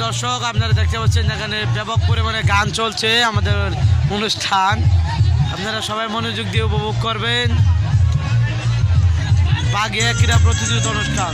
দর্শক আপনারা দেখতে পাচ্ছেন এখানে ব্যাপক পরিমাণে গান চলছে আমাদের অনুষ্ঠান আপনারা সবাই মনোযোগ দিয়ে উপভোগ করবেন বাগিয়া ক্রীড়া প্রতিযোগিতা অনুষ্ঠান।